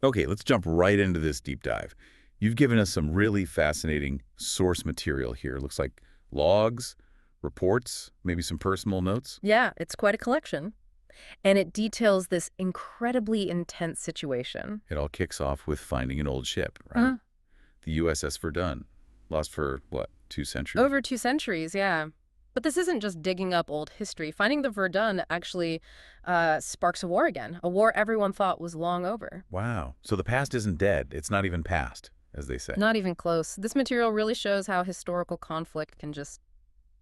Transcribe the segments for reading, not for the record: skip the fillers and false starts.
Okay, let's jump right into this deep dive. You've given us some really fascinating source material here. Looks like logs, reports, maybe some personal notes. Yeah, it's quite a collection. And it details this incredibly intense situation. It all kicks off with finding an old ship, right? Uh, The U.S.S. Verdun, lost for, what, 2 centuries? Over 2 centuries, yeah. But this isn't just digging up old history. Finding the Verdun actually sparks a war again, a war everyone thought was long over. Wow. So the past isn't dead. It's not even past, as they say. Not even close. This material really shows how historical conflict can just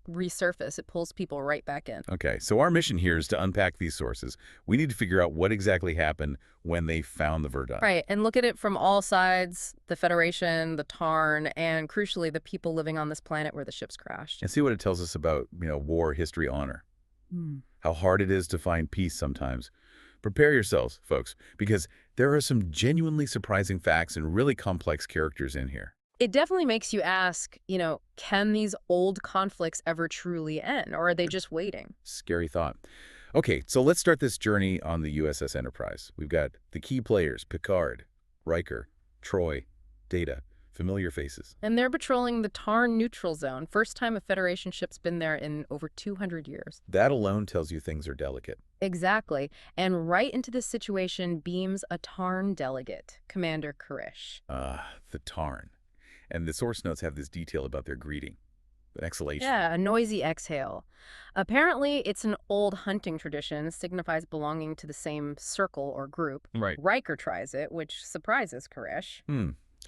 resurface. It pulls people right back in. Okay, so our mission here is to unpack these sources. We need to figure out what exactly happened when they found the Verdun. Right, and look at it from all sides, the Federation, the Tarn, and crucially, the people living on this planet where the ships crashed. And see what it tells us about, war, history, honor. Hmm. How hard it is to find peace sometimes. Prepare yourselves, folks, because there are some genuinely surprising facts and really complex characters in here. It definitely makes you ask, can these old conflicts ever truly end, or are they just waiting? Scary thought. Okay, so let's start this journey on the USS Enterprise. We've got the key players, Picard, Riker, Troy, Data, familiar faces. And they're patrolling the Tarn neutral zone, first time a Federation ship's been there in over 200 years. That alone tells you things are delicate. Exactly. And right into this situation beams a Tarn delegate, Commander Kurish. The Tarn. And the source notes have this detail about their greeting. An exhalation. Yeah, a noisy exhale. Apparently, it's an old hunting tradition, signifies belonging to the same circle or group. Right. Riker tries it, which surprises Kurish.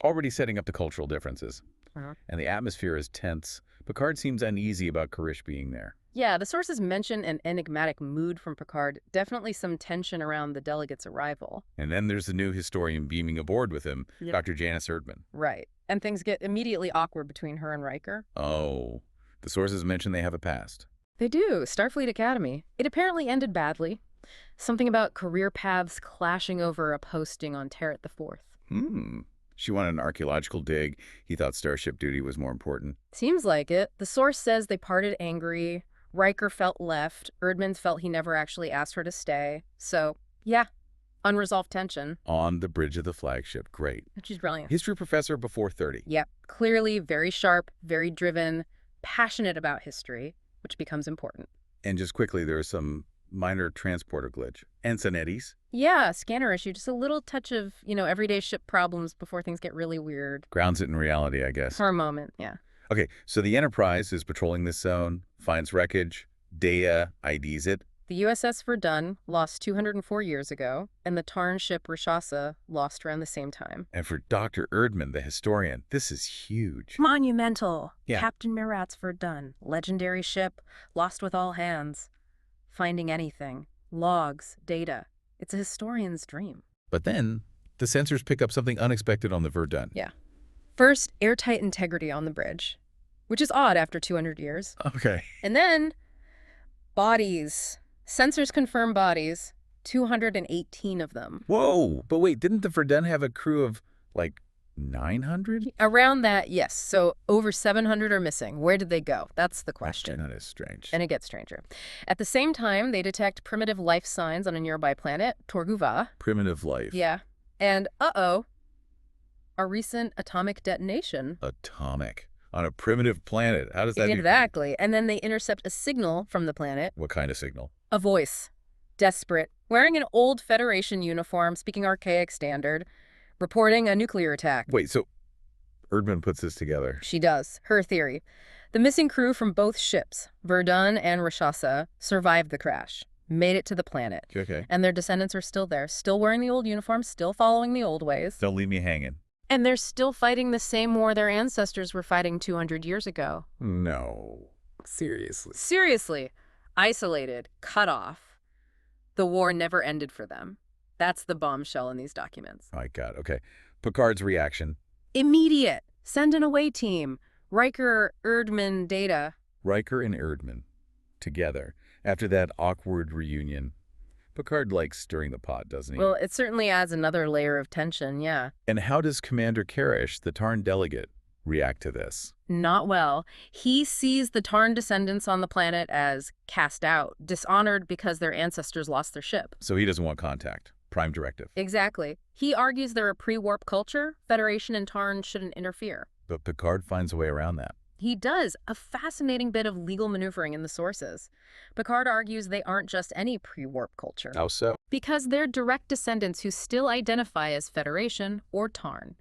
Already setting up the cultural differences. Uh-huh. And the atmosphere is tense. Picard seems uneasy about Karish being there. Yeah, the sources mention an enigmatic mood from Picard, definitely some tension around the delegate's arrival. And then there's the new historian beaming aboard with him, Yep. Dr. Janice Erdmann. Right. And things get immediately awkward between her and Riker. Oh, the sources mention they have a past. They do. Starfleet Academy. It apparently ended badly. Something about career paths clashing over a posting on Terret the Fourth. She wanted an archaeological dig. He thought starship duty was more important. Seems like it. The source says they parted angry. Riker felt left. Erdmann felt he never actually asked her to stay. So, yeah, unresolved tension. On the bridge of the flagship. Great. She's brilliant. History professor before 30. Yep. Clearly very sharp, very driven, passionate about history, which becomes important. And just quickly, there's some minor transporter glitch. Ensign Yeah, scanner issue. Just a little touch of, everyday ship problems before things get really weird. grounds it in reality, I guess. For a moment, yeah. Okay, so the Enterprise is patrolling this zone, finds wreckage, Data IDs it. The U.S.S. Verdun lost 204 years ago, and the Tarn ship Rakshasa lost around the same time. And for Dr. Erdmann, the historian, this is huge. Monumental. Yeah. Captain Marat's Verdun. Legendary ship, lost with all hands. Finding anything. Logs, data. It's a historian's dream. But then, the sensors pick up something unexpected on the Verdun. Yeah. First, airtight integrity on the bridge, which is odd after 200 years. Okay. And then, bodies. Sensors confirm bodies, 218 of them. Whoa! But wait, didn't the Verdun have a crew of, 900? Around that, yes. So over 700 are missing. Where did they go? That's the question. That is strange. And it gets stranger. At the same time, they detect primitive life signs on a nearby planet, Torguva. Primitive life. Yeah. And, a recent atomic detonation. Atomic. On a primitive planet. How does that Exactly. And then they intercept a signal from the planet. What kind of signal? A voice. Desperate. Wearing an old Federation uniform, speaking archaic standard. Reporting a nuclear attack. Wait, so Erdmann puts this together. She does. Her theory. The missing crew from both ships, Verdun and Rakshasa, survived the crash. Made it to the planet. Okay. And their descendants are still there, still wearing the old uniforms, still following the old ways. Don't leave me hanging. And they're still fighting the same war their ancestors were fighting 200 years ago. No. Seriously. Seriously. Isolated. Cut off. The war never ended for them. That's the bombshell in these documents. My God. Okay. Picard's reaction. Immediate. Send an away team. Riker, Erdmann, Data. Riker and Erdmann. Together. After that awkward reunion. Picard likes stirring the pot, doesn't he? Well, it certainly adds another layer of tension, yeah. And how does Commander Karish, the Tarn delegate, react to this? Not well. He sees the Tarn descendants on the planet as cast out, dishonored because their ancestors lost their ship. So he doesn't want contact. prime directive. Exactly. He argues they're a pre-warp culture. Federation and Tarn shouldn't interfere. But Picard finds a way around that. He does, a fascinating bit of legal maneuvering in the sources. Picard argues they aren't just any pre-warp culture. How so? Because they're direct descendants who still identify as Federation or Tarn.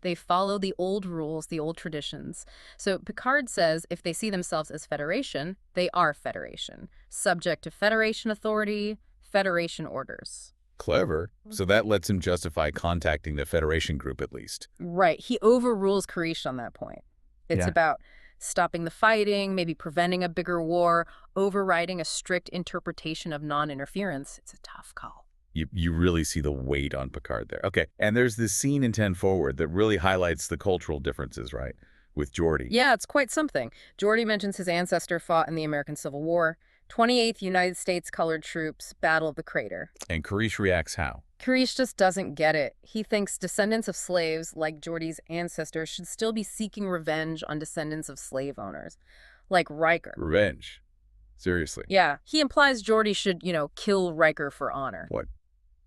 They follow the old rules, the old traditions. So Picard says if they see themselves as Federation, they are Federation, subject to Federation authority, Federation orders. Clever. So that lets him justify contacting the Federation group at least. Right. He overrules Karish on that point. It's Yeah. about stopping the fighting, maybe preventing a bigger war, overriding a strict interpretation of non-interference. It's a tough call. You really see the weight on Picard there. Okay, and there's this scene in 10 Forward that really highlights the cultural differences, right, with Geordi. Yeah, it's quite something. Geordi mentions his ancestor fought in the American Civil War, 28th United States Colored Troops, Battle of the Crater. And Karish reacts how? Karish just doesn't get it. He thinks descendants of slaves, like Geordi's ancestors, should still be seeking revenge on descendants of slave owners, like Riker. Revenge? Seriously? Yeah, he implies Geordi should, kill Riker for honor. What?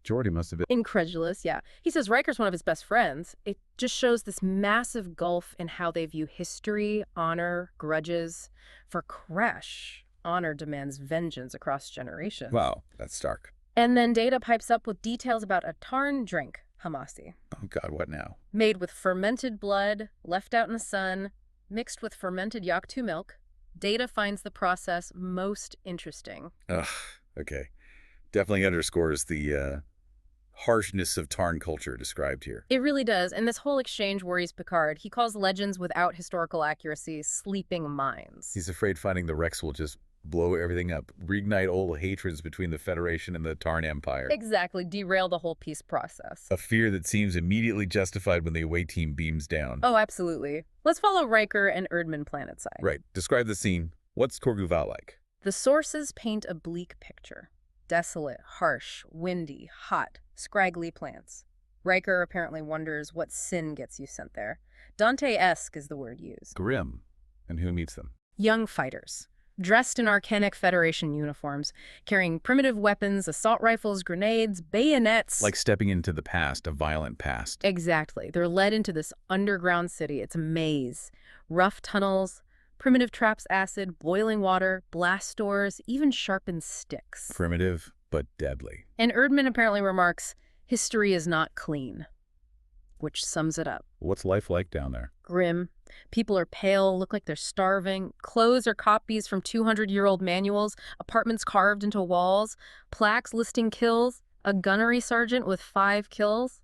Geordi must have been... Incredulous, yeah. He says Riker's one of his best friends. It just shows this massive gulf in how they view history, honor, grudges. For Kresh, honor demands vengeance across generations. Wow, that's stark. And then Data pipes up with details about a Tarn drink, Hamasi. Oh God, what now? Made with fermented blood, left out in the sun, mixed with fermented Yak-2 milk. Data finds the process most interesting. Ugh, okay. Definitely underscores the harshness of Tarn culture described here. It really does, and this whole exchange worries Picard. He calls legends without historical accuracy sleeping mines. He's afraid finding the Rex will just blow everything up, reignite old hatreds between the Federation and the Tarn Empire. Exactly, derail the whole peace process. A fear that seems immediately justified when the away team beams down. Oh, absolutely. Let's follow Riker and Erdman planetside. Right. Describe the scene. What's Korguval like? The sources paint a bleak picture. Desolate, harsh, windy, hot, scraggly plants. Riker apparently wonders what sin gets you sent there. Dante-esque is the word used. Grim. And who meets them? Young fighters, dressed in archaic Federation uniforms, carrying primitive weapons, assault rifles, grenades, bayonets. Like stepping into the past, a violent past. Exactly. They're led into this underground city. It's a maze. Rough tunnels, primitive traps, acid, boiling water, blast doors, even sharpened sticks. Primitive, but deadly. And Erdman apparently remarks, history is not clean, which sums it up. What's life like down there? Grim. People are pale, look like they're starving. Clothes are copies from 200-year-old manuals, apartments carved into walls, plaques listing kills, a gunnery sergeant with 5 kills.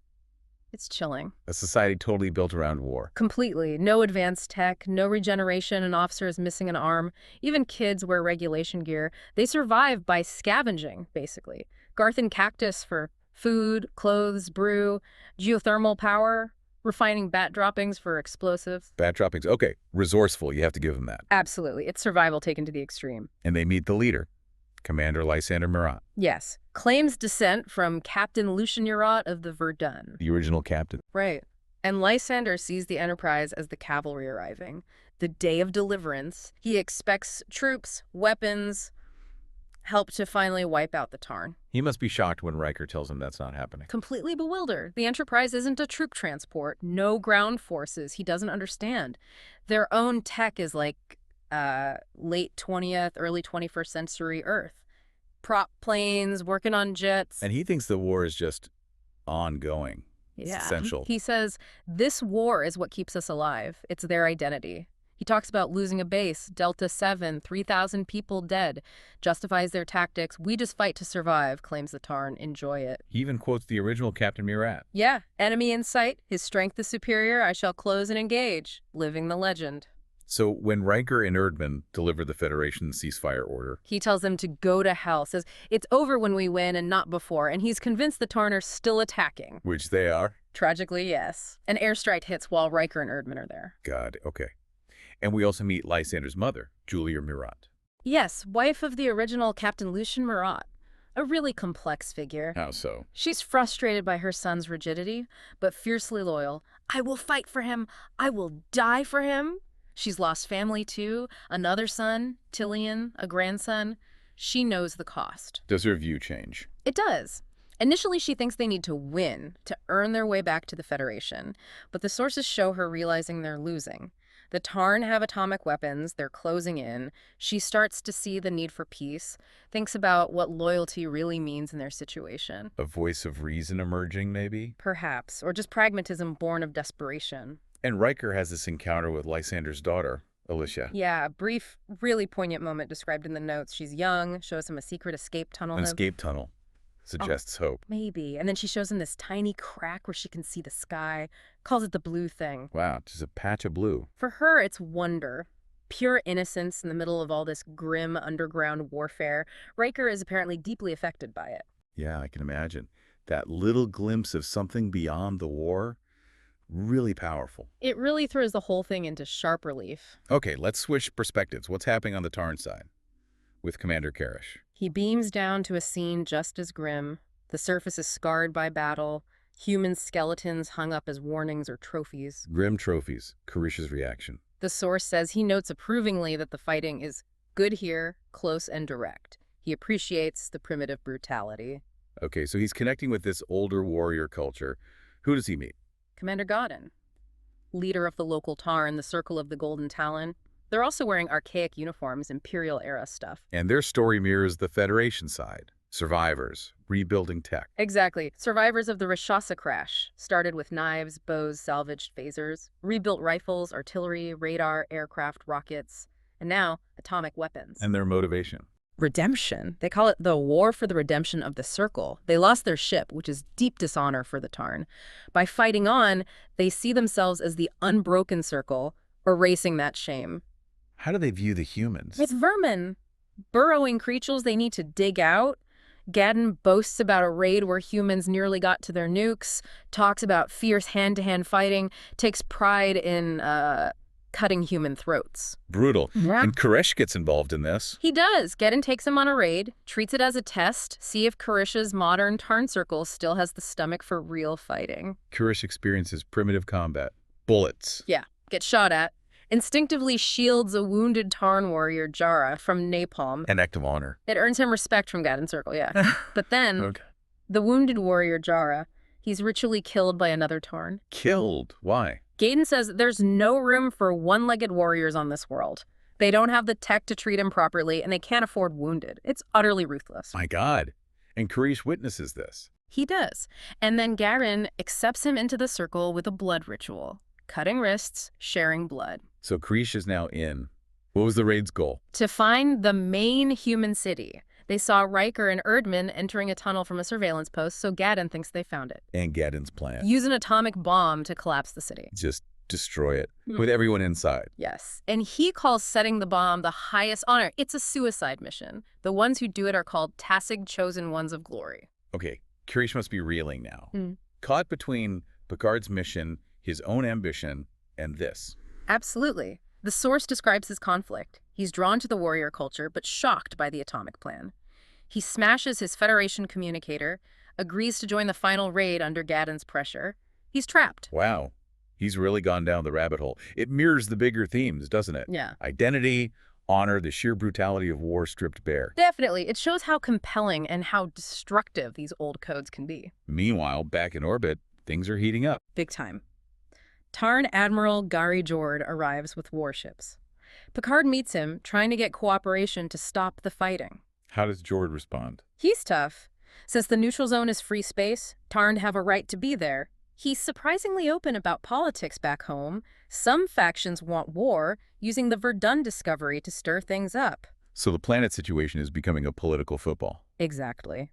It's chilling. A society totally built around war. Completely. No advanced tech, no regeneration, an officer is missing an arm. Even kids wear regulation gear. They survive by scavenging, basically. Garth and Cactus for food, clothes, brew, geothermal power, refining bat droppings for explosives. Bat droppings. Okay, resourceful. You have to give them that. Absolutely. It's survival taken to the extreme. And they meet the leader, Commander Lysander Murat. Yes. Claims descent from Captain Lucien Murat of the Verdun. The original captain. Right. And Lysander sees the Enterprise as the cavalry arriving. The day of deliverance. He expects troops, weapons, help to finally wipe out the Tarn. He must be shocked when Riker tells him that's not happening. Completely bewildered. The Enterprise isn't a troop transport. No ground forces. He doesn't understand. Their own tech is like late 20th, early 21st century Earth. Prop planes, working on jets. And he thinks the war is just ongoing. It's essential. He says, this war is what keeps us alive. It's their identity. He talks about losing a base, Delta 7, 3,000 people dead. Justifies their tactics. We just fight to survive, claims the Tarn. Enjoy it. He even quotes the original Captain Murat. Yeah, enemy in sight. His strength is superior. I shall close and engage. Living the legend. So when Riker and Erdman deliver the Federation ceasefire order, he tells them to go to hell, says it's over when we win and not before, and he's convinced the Tarn are still attacking. Which they are. Tragically, yes. An airstrike hits while Riker and Erdman are there. God, okay. And we also meet Lysander's mother, Julia Murat. Yes, wife of the original Captain Lucien Murat. A really complex figure. How so? She's frustrated by her son's rigidity, but fiercely loyal. I will fight for him. I will die for him. She's lost family, too. Another son, Tillian, a grandson. She knows the cost. Does her view change? It does. Initially, she thinks they need to win to earn their way back to the Federation, but the sources show her realizing they're losing. The Tarn have atomic weapons, they're closing in. She starts to see the need for peace, thinks about what loyalty really means in their situation. A voice of reason emerging, maybe? Perhaps, or just pragmatism born of desperation. And Riker has this encounter with Lysander's daughter, Alicia. Yeah, a brief, really poignant moment described in the notes. She's young, shows him a secret escape tunnel. An escape tunnel suggests hope. Maybe. And then she shows him this tiny crack where she can see the sky, calls it the blue thing. Wow, just a patch of blue. For her, it's wonder. Pure innocence in the middle of all this grim underground warfare. Riker is apparently deeply affected by it. Yeah, I can imagine. That little glimpse of something beyond the war, really powerful. It really throws the whole thing into sharp relief. Okay, let's switch perspectives. What's happening on the Tarn side with Commander Karish? He beams down to a scene just as grim. The surface is scarred by battle, human skeletons hung up as warnings or trophies. Grim trophies. Karish's reaction. The source says he notes approvingly that the fighting is good here, close and direct. He appreciates the primitive brutality. Okay, so he's connecting with this older warrior culture. Who does he meet? Commander Godin, leader of the local Tarn, the Circle of the Golden Talon. They're also wearing archaic uniforms, Imperial-era stuff. And their story mirrors the Federation side. Survivors, rebuilding tech. Exactly. Survivors of the Rishasa crash started with knives, bows, salvaged phasers, rebuilt rifles, artillery, radar, aircraft, rockets, and now atomic weapons. And their motivation. Redemption. They call it the war for the redemption of the Circle. They lost their ship, which is deep dishonor for the Tarn. By fighting on, they see themselves as the unbroken Circle, erasing that shame. How do they view the humans? It's vermin. Burrowing creatures they need to dig out. Gadden boasts about a raid where humans nearly got to their nukes, talks about fierce hand-to-hand fighting, takes pride in cutting human throats. Brutal. Yeah. And Karish gets involved in this. He does. Gadden takes him on a raid, treats it as a test, see if Karish's modern Tarn Circle still has the stomach for real fighting. Karish experiences primitive combat. Bullets. Yeah, gets shot at. Instinctively shields a wounded Tarn warrior, Jara, from napalm. An act of honor. It earns him respect from Gadden's Circle, yeah. But then, the wounded warrior, Jara, he's ritually killed by another Tarn. Killed? Why? Gadden says there's no room for one-legged warriors on this world. They don't have the tech to treat him properly, and they can't afford wounded. It's utterly ruthless. My God. And Karish witnesses this. He does. And then Garen accepts him into the Circle with a blood ritual. Cutting wrists, sharing blood. So Karish is now in. What was the raid's goal? To find the main human city. They saw Riker and Erdmann entering a tunnel from a surveillance post, so Gadden thinks they found it. And Gadden's plan. Use an atomic bomb to collapse the city. Just destroy it with everyone inside. Yes. And he calls setting the bomb the highest honor. It's a suicide mission. The ones who do it are called Tassig Chosen Ones of Glory. Okay, Karish must be reeling now. Mm. Caught between Picard's mission, his own ambition, and this. Absolutely. The source describes his conflict. He's drawn to the warrior culture, but shocked by the atomic plan. He smashes his Federation communicator, agrees to join the final raid under Gadden's pressure. He's trapped. Wow. He's really gone down the rabbit hole. It mirrors the bigger themes, doesn't it? Yeah. Identity, honor, the sheer brutality of war stripped bare. Definitely. It shows how compelling and how destructive these old codes can be. Meanwhile, back in orbit, things are heating up. Big time. Tarn Admiral Gary Jord arrives with warships. Picard meets him, trying to get cooperation to stop the fighting. How does Jord respond? He's tough. Since the neutral zone is free space, Tarn have a right to be there. He's surprisingly open about politics back home. Some factions want war, using the Verdun discovery to stir things up. So the planet situation is becoming a political football. Exactly.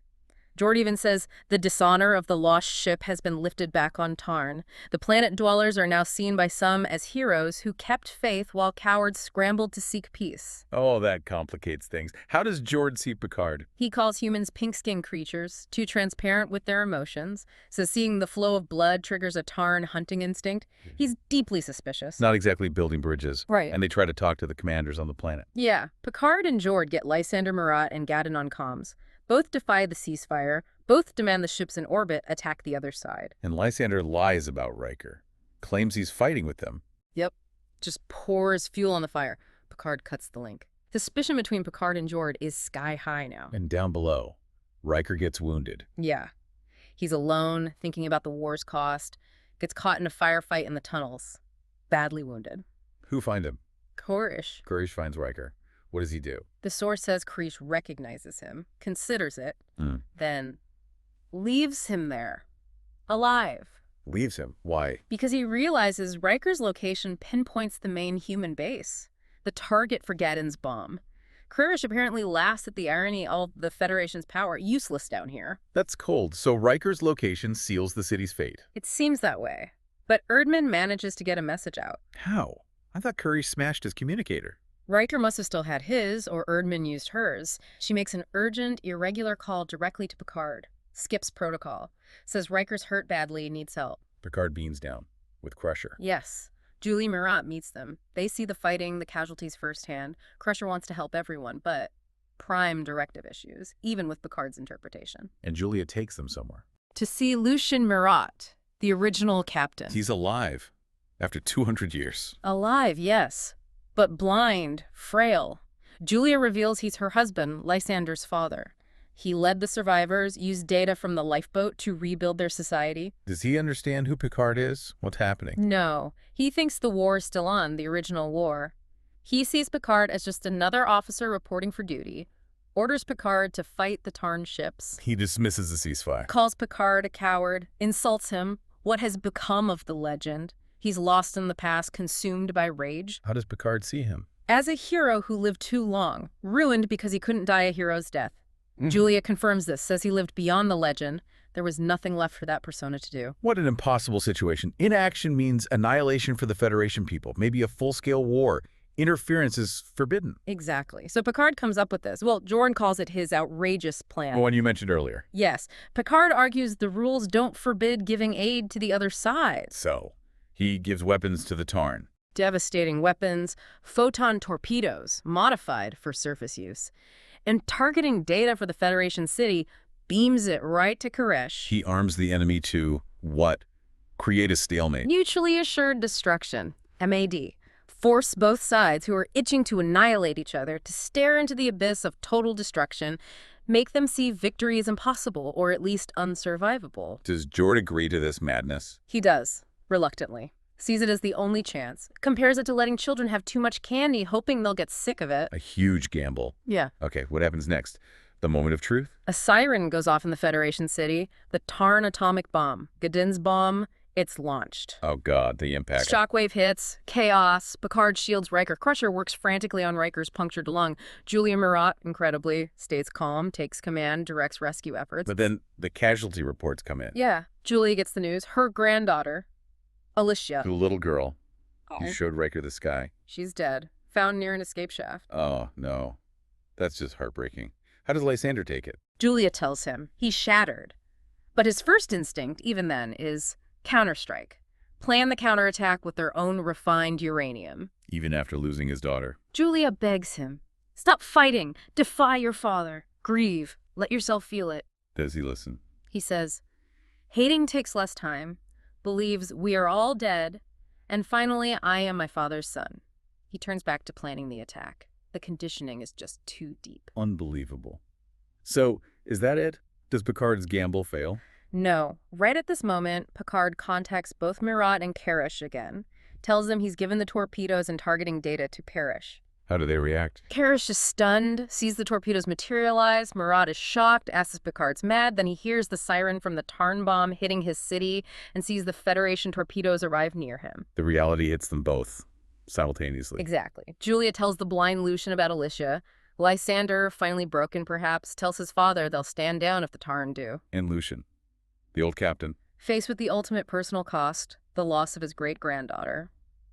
Jord even says the dishonor of the lost ship has been lifted back on Tarn. The planet dwellers are now seen by some as heroes who kept faith while cowards scrambled to seek peace. Oh, that complicates things. How does Jord see Picard? He calls humans pink-skinned creatures, too transparent with their emotions, so seeing the flow of blood triggers a Tarn hunting instinct. He's deeply suspicious. Not exactly building bridges. Right. And they try to talk to the commanders on the planet. Yeah. Picard and Jord get Lysander Marat and Gadden on comms. Both defy the ceasefire. Both demand the ships in orbit attack the other side. And Lysander lies about Riker. Claims he's fighting with them. Yep. Just pours fuel on the fire. Picard cuts the link. Suspicion between Picard and Jord is sky high now. And down below, Riker gets wounded. Yeah. He's alone, thinking about the war's cost, gets caught in a firefight in the tunnels, badly wounded. Who find him? Korish. Courage finds Riker. What does he do? The source says Korish recognizes him, considers it, Mm. then leaves him there, alive. Leaves him. Why? Because he realizes Riker's location pinpoints the main human base, the target for Gadden's bomb. Korish apparently laughs at the irony of the Federation's power, useless down here. That's cold. So Riker's location seals the city's fate. It seems that way. But Erdman manages to get a message out. How? I thought Courage smashed his communicator. Riker must have still had his, or Erdman used hers. She makes an urgent, irregular call directly to Picard. Skips protocol. Says Riker's hurt badly, needs help. Picard beams down with Crusher. Yes. Julie Murat meets them. They see the fighting, the casualties firsthand. Crusher wants to help everyone, but prime directive issues, even with Picard's interpretation. And Julia takes them somewhere. To see Lucien Murat, the original captain. He's alive after 200 years. Alive, yes, but blind, frail. Julia reveals he's her husband, Lysander's father. He led the survivors, used data from the lifeboat to rebuild their society. Does he understand who Picard is? What's happening? No, he thinks the war is still on, the original war. He sees Picard as just another officer reporting for duty, orders Picard to fight the Tarn ships. He dismisses the ceasefire. Calls Picard a coward, insults him. What has become of the legend? He's lost in the past, consumed by rage. How does Picard see him? As a hero who lived too long, ruined because he couldn't die a hero's death. Julia confirms this, says he lived beyond the legend. There was nothing left for that persona to do. What an impossible situation. Inaction means annihilation for the Federation people, maybe a full-scale war. Interference is forbidden. Exactly. So Picard comes up with this. Well, Jorn calls it his outrageous plan. The one you mentioned earlier. Yes. Picard argues the rules don't forbid giving aid to the other side. So, he gives weapons to the Tarn. Devastating weapons, photon torpedoes, modified for surface use. And targeting data for the Federation city beams it right to Koresh. He arms the enemy to, what? Create a stalemate. Mutually assured destruction, MAD. Force both sides, who are itching to annihilate each other, to stare into the abyss of total destruction, make them see victory is impossible, or at least unsurvivable. Does Jord agree to this madness? He does, reluctantly. Sees it as the only chance. Compares it to letting children have too much candy, hoping they'll get sick of it. A huge gamble. Yeah. Okay, what happens next? The moment of truth? A siren goes off in the Federation city. The Tarn atomic bomb. Gadin's bomb. It's launched. Oh god, the impact. Shockwave hits. Chaos. Picard shields Riker. Crusher works frantically on Riker's punctured lung. Julia Murat, incredibly, stays calm, takes command, directs rescue efforts. But then the casualty reports come in. Yeah. Julia gets the news. Her granddaughter, Alicia. The little girl Oh. who showed Riker the sky. She's dead. Found near an escape shaft. Oh, no. That's just heartbreaking. How does Lysander take it? Julia tells him he's shattered. But his first instinct, even then, is counterstrike. Plan the counterattack with their own refined uranium. Even after losing his daughter. Julia begs him, stop fighting. Defy your father. Grieve. Let yourself feel it. Does he listen? He says, hating takes less time, believes we are all dead, and finally, I am my father's son. He turns back to planning the attack. The conditioning is just too deep. Unbelievable. So, is that it? Does Picard's gamble fail? No. Right at this moment, Picard contacts both Murat and Karish again, tells them he's given the torpedoes and targeting data to Parrish. How do they react? Karish is stunned, sees the torpedoes materialize. Murat is shocked, asks if Picard's mad. Then he hears the siren from the Tarn bomb hitting his city and sees the Federation torpedoes arrive near him. The reality hits them both simultaneously. Exactly. Julia tells the blind Lucien about Alicia. Lysander, finally broken perhaps, tells his father they'll stand down if the Tarn do. And Lucien, the old captain. Faced with the ultimate personal cost, the loss of his great-granddaughter,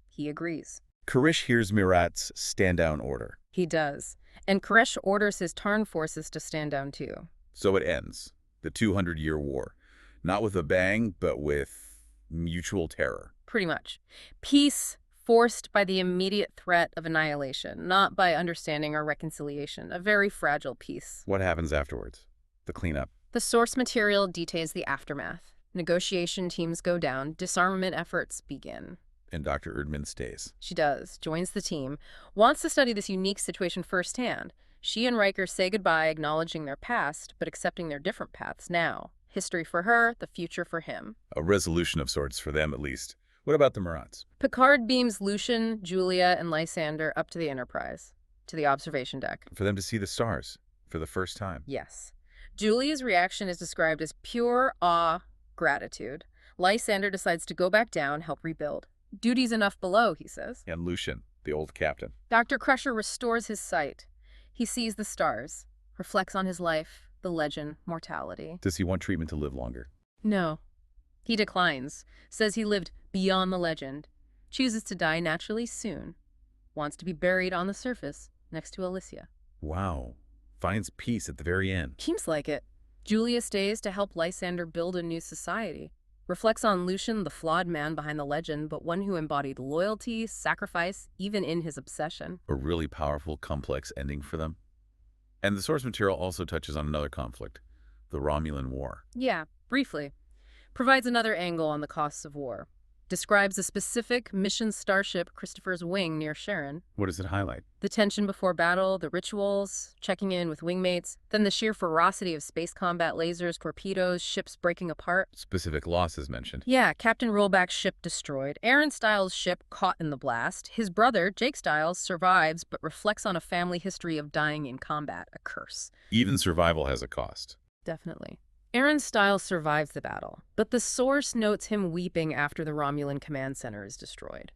he agrees. Karish hears Murat's stand-down order. He does. And Koresh orders his Tarn forces to stand down too. So it ends. The 200-year war. Not with a bang, but with mutual terror. Pretty much. Peace forced by the immediate threat of annihilation, not by understanding or reconciliation. A very fragile peace. What happens afterwards? The cleanup. The source material details the aftermath. Negotiation teams go down. Disarmament efforts begin. And Dr. Erdman stays. She does, joins the team, wants to study this unique situation firsthand. She and Riker say goodbye, acknowledging their past, but accepting their different paths now. History for her, the future for him. A resolution of sorts for them, at least. What about the Marats? Picard beams Lucian, Julia, and Lysander up to the Enterprise, to the observation deck. For them to see the stars for the first time. Yes. Julia's reaction is described as pure awe, gratitude. Lysander decides to go back down, help rebuild. Duty's enough below, he says. And Lucian, the old captain. Dr. Crusher restores his sight. He sees the stars, reflects on his life, the legend, mortality. Does he want treatment to live longer? No. He declines, says he lived beyond the legend, chooses to die naturally soon, wants to be buried on the surface next to Alicia. Wow. Finds peace at the very end. Seems like it. Julia stays to help Lysander build a new society. Reflects on Lucian, the flawed man behind the legend, but one who embodied loyalty, sacrifice, even in his obsession. A really powerful, complex ending for them. And the source material also touches on another conflict, the Romulan War. Yeah, briefly. Provides another angle on the costs of war. Describes a specific mission starship, Christopher's Wing, near Sharon. What does it highlight? The tension before battle, the rituals, checking in with wingmates, then the sheer ferocity of space combat, lasers, torpedoes, ships breaking apart. Specific losses mentioned. Yeah, Captain Rollback's ship destroyed. Aaron Stiles' ship caught in the blast. His brother, Jake Stiles, survives but reflects on a family history of dying in combat, a curse. Even survival has a cost. Definitely. Aaron Stiles survives the battle, but the source notes him weeping after the Romulan command center is destroyed.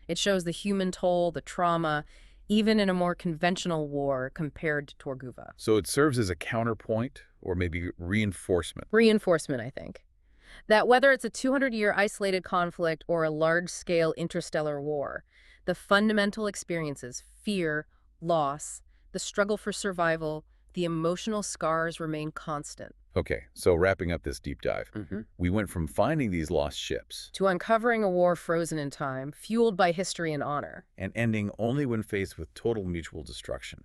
It shows the human toll, the trauma, even in a more conventional war compared to Torguva. So it serves as a counterpoint or maybe reinforcement. Reinforcement, I think. That whether it's a 200-year isolated conflict or a large-scale interstellar war, the fundamental experiences, fear, loss, the struggle for survival, the emotional scars remain constant. Okay, so wrapping up this deep dive, we went from finding these lost ships To uncovering a war frozen in time, fueled by history and honor. and ending only when faced with total mutual destruction.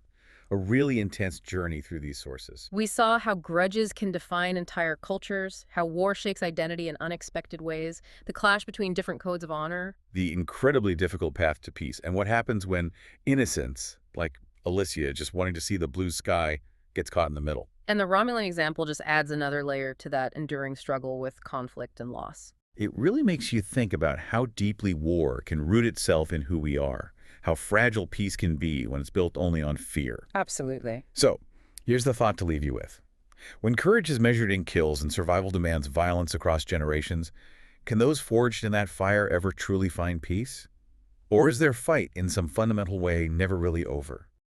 A really intense journey through these sources. We saw how grudges can define entire cultures, how war shakes identity in unexpected ways, the clash between different codes of honor. The incredibly difficult path to peace, and what happens when innocence, like Alicia just wanting to see the blue sky, gets caught in the middle. And the Romulan example just adds another layer to that enduring struggle with conflict and loss. It really makes you think about how deeply war can root itself in who we are, how fragile peace can be when it's built only on fear. Absolutely. So, here's the thought to leave you with. When courage is measured in kills and survival demands violence across generations, can those forged in that fire ever truly find peace? Or is their fight in some fundamental way never really over?